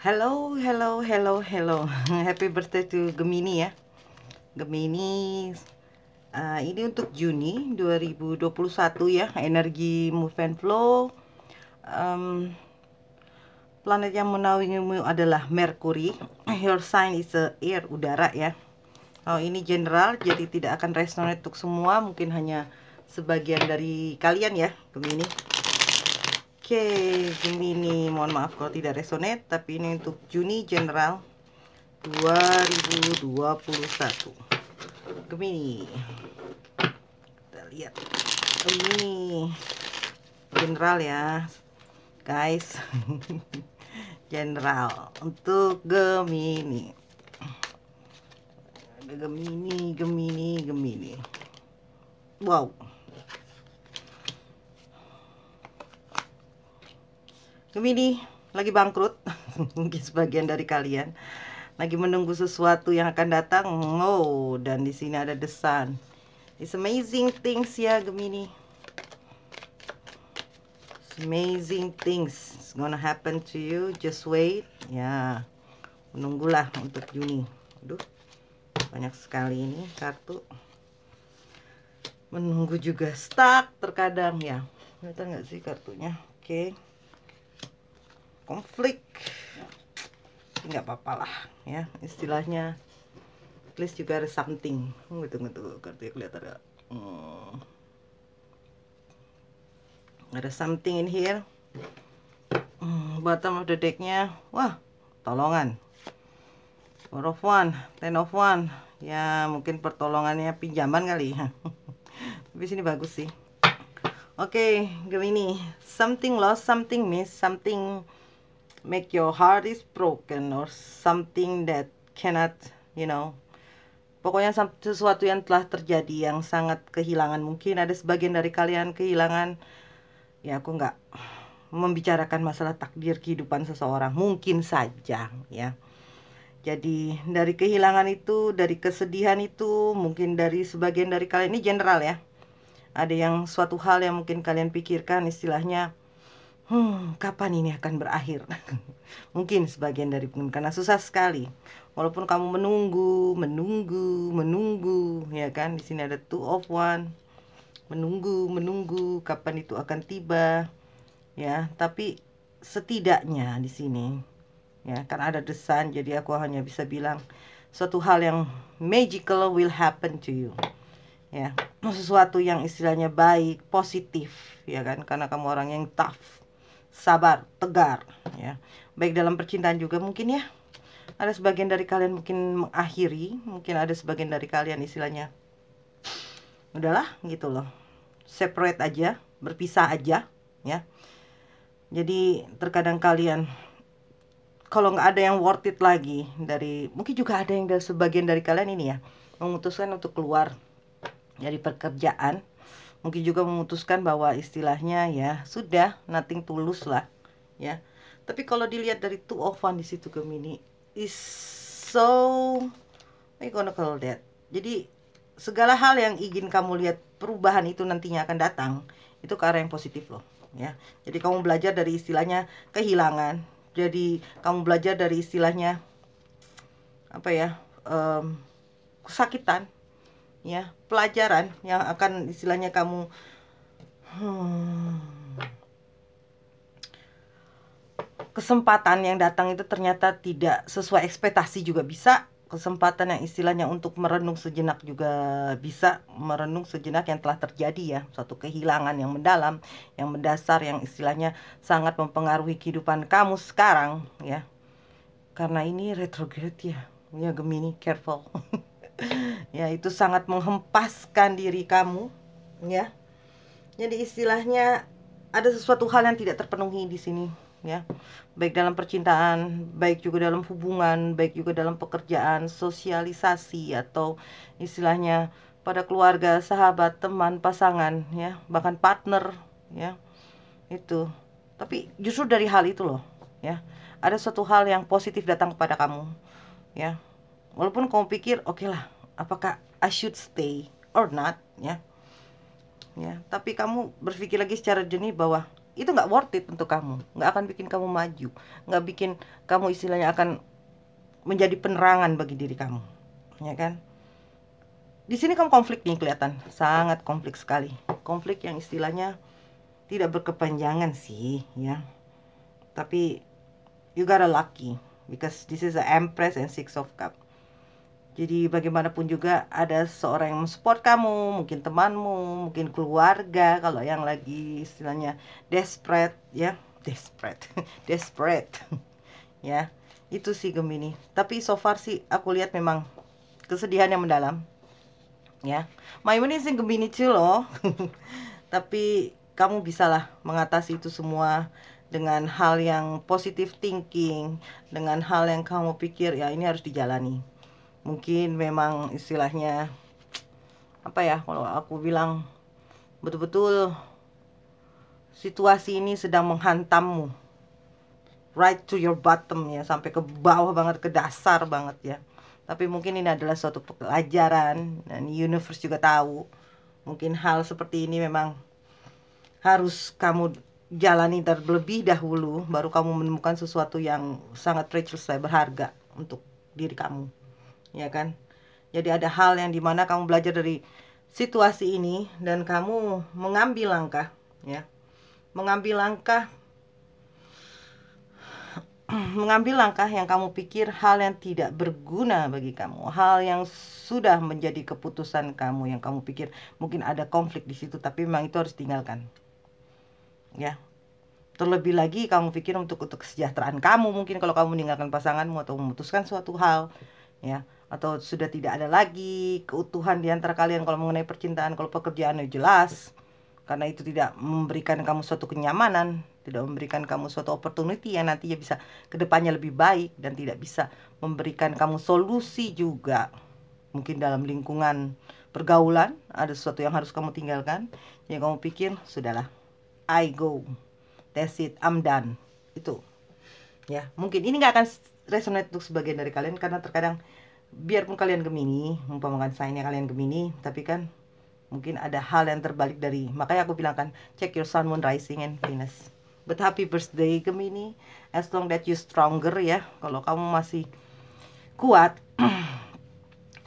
Hello, hello, hello, hello. Happy birthday to Gemini ya. Gemini, ini untuk Juni 2021 ya. Energi move and flow. Planet yang menaungimu adalah Mercury. Your sign is air, udara ya. Oh, ini general, jadi tidak akan resonate untuk semua. Mungkin hanya sebagian dari kalian ya, Gemini. Oke, Gemini, mohon maaf kalau tidak resonate, tapi ini untuk Juni general 2021. Gemini. Kita lihat. Gemini. General ya, guys. General untuk Gemini. Gemini. Wow. Gemini lagi bangkrut. Mungkin sebagian dari kalian lagi menunggu sesuatu yang akan datang. Oh, dan di sini ada the sun. It's amazing things ya, Gemini. It's amazing things it's gonna happen to you. Just wait. Ya, menunggulah untuk Juni. Aduh, banyak sekali ini kartu. Menunggu juga stuck terkadang ya. Kelihatan nggak sih kartunya? Oke. Konflik, nggak apa-apa lah ya, istilahnya at least juga ada something. Tunggu kartunya kelihatan gak? Ada something in here. Bottom of the decknya, wah, tolongan. Four of one, ten of one, ya mungkin pertolongannya pinjaman kali. Tapi sini bagus sih. Oke, Gemini, something lost, something miss, something make your heart is broken, or something that cannot, pokoknya sesuatu yang telah terjadi yang sangat kehilangan. Mungkin ada sebagian dari kalian kehilangan, ya aku nggak membicarakan masalah takdir kehidupan seseorang, mungkin saja ya. Jadi dari kehilangan itu, dari kesedihan itu, mungkin dari sebagian dari kalian, ini general ya, ada yang suatu hal yang mungkin kalian pikirkan, istilahnya kapan ini akan berakhir. Mungkin sebagian dari karena susah sekali. Walaupun kamu menunggu, ya kan? Di sini ada two of one. Menunggu kapan itu akan tiba. Ya, tapi setidaknya di sini ya, karena ada the sun, jadi aku hanya bisa bilang suatu hal yang magical will happen to you. Ya, sesuatu yang istilahnya baik, positif, ya kan? Karena kamu orang yang tough, sabar, tegar ya. Baik dalam percintaan juga mungkin ya. Ada sebagian dari kalian mungkin mengakhiri, mungkin ada sebagian dari kalian istilahnya udahlah gitu loh. Separate aja, berpisah aja ya. Jadi terkadang kalian kalau nggak ada yang worth it lagi, dari mungkin juga ada yang dari sebagian dari kalian ini ya memutuskan untuk keluar dari pekerjaan. Mungkin juga memutuskan bahwa istilahnya ya sudah, nothing tulus lah ya. Tapi kalau dilihat dari two of one di situ, Gemini is so, what you gonna call that? Jadi segala hal yang ingin kamu lihat perubahan itu nantinya akan datang, itu ke arah yang positif loh ya. Jadi kamu belajar dari istilahnya kehilangan. Jadi kamu belajar dari istilahnya apa ya, kesakitan ya, pelajaran yang akan istilahnya kamu kesempatan yang datang itu ternyata tidak sesuai ekspektasi juga bisa. Kesempatan yang istilahnya untuk merenung sejenak juga bisa. Merenung sejenak yang telah terjadi ya, suatu kehilangan yang mendalam, yang mendasar, yang istilahnya sangat mempengaruhi kehidupan kamu sekarang ya. Karena ini retrograde ya Gemini, careful. Ya, itu sangat menghempaskan diri kamu ya. Jadi istilahnya ada sesuatu hal yang tidak terpenuhi di sini ya. Baik dalam percintaan, baik juga dalam hubungan, baik juga dalam pekerjaan, sosialisasi, atau istilahnya pada keluarga, sahabat, teman, pasangan ya, bahkan partner ya. Itu. Tapi justru dari hal itu loh ya, ada suatu hal yang positif datang kepada kamu ya. Walaupun kamu pikir oke lah, apakah I should stay or not ya. Ya, tapi kamu berpikir lagi secara jernih bahwa itu nggak worth it untuk kamu, nggak akan bikin kamu maju, nggak bikin kamu istilahnya akan menjadi penerangan bagi diri kamu, ya kan? Di sini kamu konflik nih, kelihatan sangat konflik sekali, konflik yang istilahnya tidak berkepanjangan sih, ya. Tapi you gotta lucky because this is the Empress and Six of Cup. Jadi bagaimanapun juga ada seorang yang mensupport kamu, mungkin temanmu, mungkin keluarga, kalau yang lagi istilahnya desperate, ya, desperate, desperate, ya, itu sih Gemini. Tapi so far sih aku lihat memang kesedihan yang mendalam, ya. My moon is in Gemini too loh, tapi kamu bisalah mengatasi itu semua dengan hal yang positive thinking, dengan hal yang kamu pikir ya ini harus dijalani. Mungkin memang istilahnya apa ya, kalau aku bilang betul-betul situasi ini sedang menghantammu right to your bottom, ya, sampai ke bawah banget, ke dasar banget, ya. Tapi mungkin ini adalah suatu pelajaran dan universe juga tahu mungkin hal seperti ini memang harus kamu jalani terlebih dahulu, baru kamu menemukan sesuatu yang sangat precious, berharga untuk diri kamu, ya kan? Jadi ada hal yang dimana kamu belajar dari situasi ini dan kamu mengambil langkah, ya, mengambil langkah yang kamu pikir hal yang tidak berguna bagi kamu, hal yang sudah menjadi keputusan kamu yang kamu pikir mungkin ada konflik di situ, tapi memang itu harus tinggalkan, ya. Terlebih lagi kamu pikir untuk kesejahteraan kamu, mungkin kalau kamu meninggalkan pasanganmu atau memutuskan suatu hal, ya, atau sudah tidak ada lagi keutuhan di antara kalian. Kalau mengenai percintaan, kalau pekerjaan jelas, karena itu tidak memberikan kamu suatu kenyamanan, tidak memberikan kamu suatu opportunity yang nantinya bisa kedepannya lebih baik, dan tidak bisa memberikan kamu solusi juga. Mungkin dalam lingkungan pergaulan ada sesuatu yang harus kamu tinggalkan, yang kamu pikir sudahlah, I go, that's it, I'm done. Itu, ya, mungkin ini nggak akan resonate untuk sebagian dari kalian, karena terkadang biarpun kalian Gemini, umpamakan sign-nya kalian Gemini, tapi kan mungkin ada hal yang terbalik dari, makanya aku bilang kan, check your sun, moon, rising, and Venus. But happy birthday Gemini, as long that you stronger, ya. Kalau kamu masih kuat,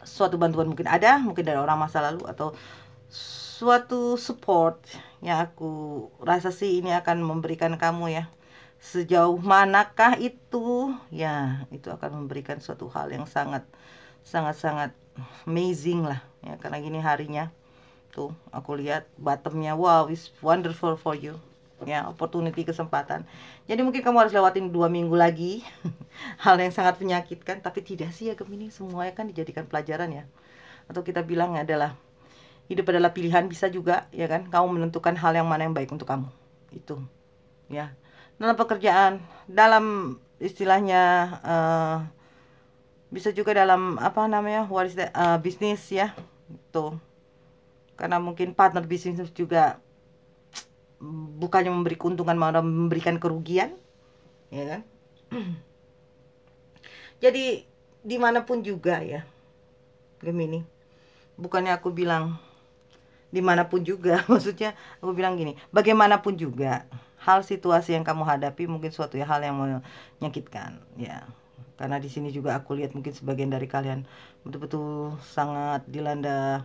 suatu bantuan mungkin ada, mungkin dari orang masa lalu, atau suatu support yang aku rasa sih ini akan memberikan kamu, ya. Sejauh manakah itu, ya, itu akan memberikan suatu hal yang sangat amazing lah, ya, karena gini harinya tuh aku lihat bottomnya, wow, is wonderful for you, ya, opportunity, kesempatan. Jadi mungkin kamu harus lewatin 2 minggu lagi hal yang sangat menyakitkan, tapi tidak sih ya Gemini, semuanya kan dijadikan pelajaran, ya, atau kita bilang adalah hidup adalah pilihan, bisa juga, ya kan, kamu menentukan hal yang mana yang baik untuk kamu, itu, ya, dalam pekerjaan, dalam istilahnya bisa juga dalam apa namanya, what is that, bisnis, ya, itu, karena mungkin partner bisnis juga bukannya memberi keuntungan, malah memberikan kerugian, ya kan. Jadi dimanapun juga, ya Gemini, bukannya aku bilang dimanapun juga, maksudnya aku bilang gini, bagaimanapun juga hal situasi yang kamu hadapi, mungkin suatu hal yang menyakitkan, ya, karena di sini juga aku lihat mungkin sebagian dari kalian betul-betul sangat dilanda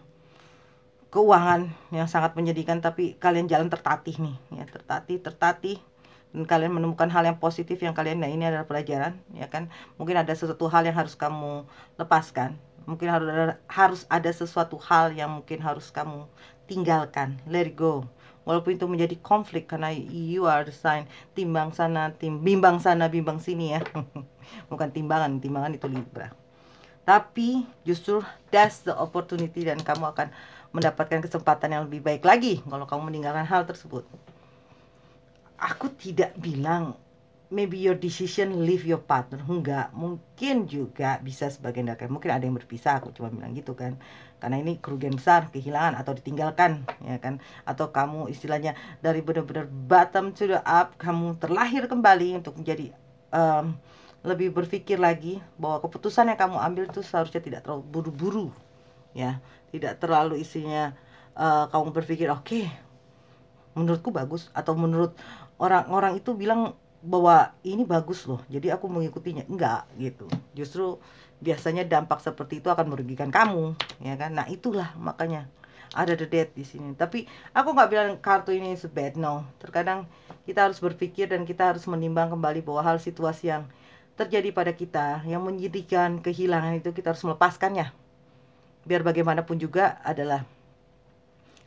keuangan yang sangat menyedihkan, tapi kalian jalan tertatih nih, ya, tertatih, dan kalian menemukan hal yang positif yang kalian, nah ini adalah pelajaran, ya kan. Mungkin ada sesuatu hal yang harus kamu lepaskan, mungkin harus ada sesuatu hal yang mungkin harus kamu tinggalkan, let it go, walaupun itu menjadi konflik, karena you are the sign timbang sana, bimbang sana, bimbang sini, ya. Bukan timbangan itu Libra. Tapi justru that's the opportunity, dan kamu akan mendapatkan kesempatan yang lebih baik lagi kalau kamu meninggalkan hal tersebut. Aku tidak bilang maybe your decision leave your partner, enggak, mungkin juga bisa sebagian dari kalian, mungkin ada yang berpisah, aku cuma bilang gitu kan, karena ini kerugian besar, kehilangan atau ditinggalkan, ya kan, atau kamu istilahnya dari benar-benar bottom to the up, kamu terlahir kembali untuk menjadi lebih berpikir lagi bahwa keputusan yang kamu ambil itu seharusnya tidak terlalu buru-buru, ya, tidak terlalu isinya kamu berpikir oke, menurutku bagus, atau menurut orang-orang itu bilang bahwa ini bagus loh, jadi aku mengikutinya. Enggak gitu. Justru biasanya dampak seperti itu akan merugikan kamu, ya kan? Nah itulah makanya ada the death di sini. Tapi aku nggak bilang kartu ini is bad, no. Terkadang kita harus berpikir dan kita harus menimbang kembali bahwa hal situasi yang terjadi pada kita yang menyedihkan, kehilangan itu kita harus melepaskannya. Biar bagaimanapun juga adalah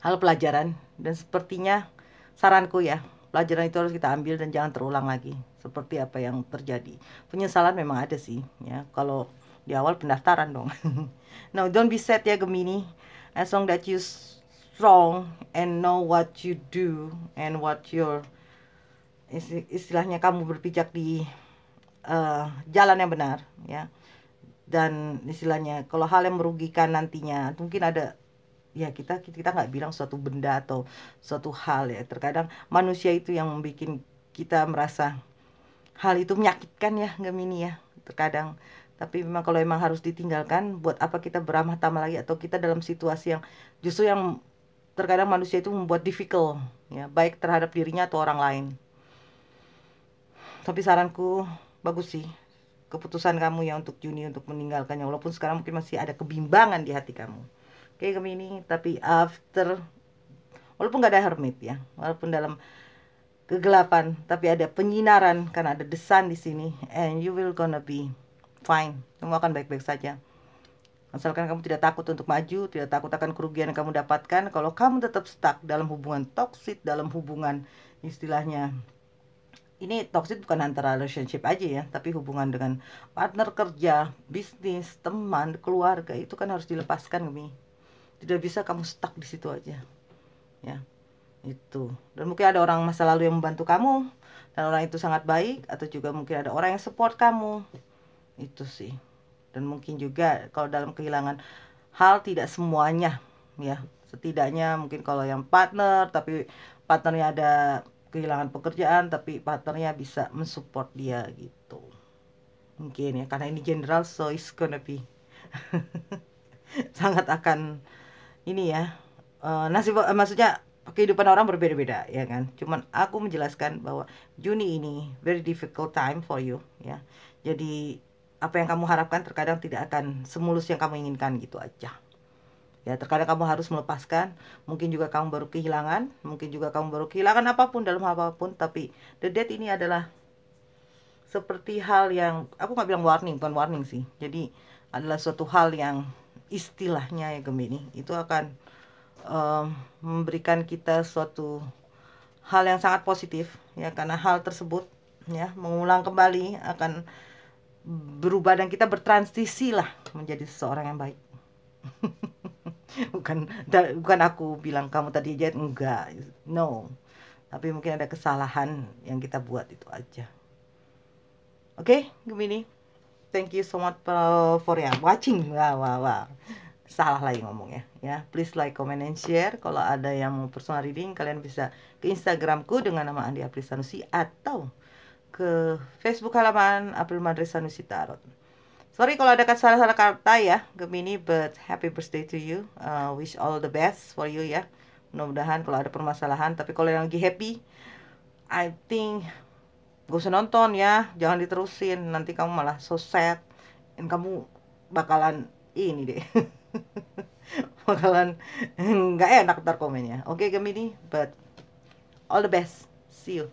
hal pelajaran, dan sepertinya saranku ya, pelajaran itu harus kita ambil dan jangan terulang lagi seperti apa yang terjadi. Penyesalan memang ada sih ya, kalau di awal pendaftaran dong. No, don't be sad ya Gemini, as long that you strong and know what you do and what your istilahnya kamu berpijak di jalan yang benar ya. Dan istilahnya kalau hal yang merugikan nantinya mungkin ada ya, kita nggak bilang suatu benda atau suatu hal ya, terkadang manusia itu yang membuat kita merasa hal itu menyakitkan ya Gemini ya terkadang. Tapi memang kalau emang harus ditinggalkan, buat apa kita beramah tamah lagi, atau kita dalam situasi yang justru yang terkadang manusia itu membuat difficult ya, baik terhadap dirinya atau orang lain. Tapi saranku bagus sih keputusan kamu ya untuk Juni untuk meninggalkannya, walaupun sekarang mungkin masih ada kebimbangan di hati kamu. Oke Gemini, tapi after, walaupun gak ada hermit ya, walaupun dalam kegelapan, tapi ada penyinaran karena ada desan di sini, and you will gonna be fine. Kamu akan baik-baik saja. Asalkan kamu tidak takut untuk maju, tidak takut akan kerugian yang kamu dapatkan. Kalau kamu tetap stuck dalam hubungan toksik, dalam hubungan istilahnya, ini toxic bukan antara relationship aja ya, tapi hubungan dengan partner kerja, bisnis, teman, keluarga, itu kan harus dilepaskan Gemi. Tidak bisa kamu stuck di situ aja. Ya. Itu. Dan mungkin ada orang masa lalu yang membantu kamu dan orang itu sangat baik, atau juga mungkin ada orang yang support kamu. Itu sih. Dan mungkin juga kalau dalam kehilangan hal, tidak semuanya ya. Setidaknya mungkin kalau yang partner, tapi partnernya ada kehilangan pekerjaan, tapi partnernya bisa mensupport dia gitu. Mungkin ya, karena ini general, so it's gonna be sangat akan ini ya, nasib, maksudnya kehidupan orang berbeda-beda ya kan. Cuman aku menjelaskan bahwa Juni ini very difficult time for you ya. Jadi apa yang kamu harapkan terkadang tidak akan semulus yang kamu inginkan gitu aja. Ya, terkadang kamu harus melepaskan, mungkin juga kamu baru kehilangan apapun dalam apapun, tapi the death ini adalah seperti hal yang, aku nggak bilang warning, bukan warning sih. Jadi adalah suatu hal yang istilahnya ya Gemini, itu akan memberikan kita suatu hal yang sangat positif ya, karena hal tersebut ya mengulang kembali akan berubah dan kita bertransisi lah menjadi seseorang yang baik. bukan aku bilang kamu tadi aja enggak, no, tapi mungkin ada kesalahan yang kita buat, itu aja. Oke, Gemini, thank you so much for watching. Wah, salah lagi ngomongnya ya. Please like, comment, and share. Kalau ada yang mau personal reading, kalian bisa ke Instagramku dengan nama Andi April Sanusi, atau ke Facebook halaman April Madre Sanusi Tarot. Sorry kalau ada salah-salah kata ya Gemini, but happy birthday to you. Wish all the best for you ya. Mudah-mudahan kalau ada permasalahan, tapi kalau yang lagi happy, I think gak usah nonton ya, jangan diterusin, nanti kamu malah so sad, dan kamu bakalan ini deh. Bakalan nggak enak ntar komennya. Oke Gemini, but all the best, see you.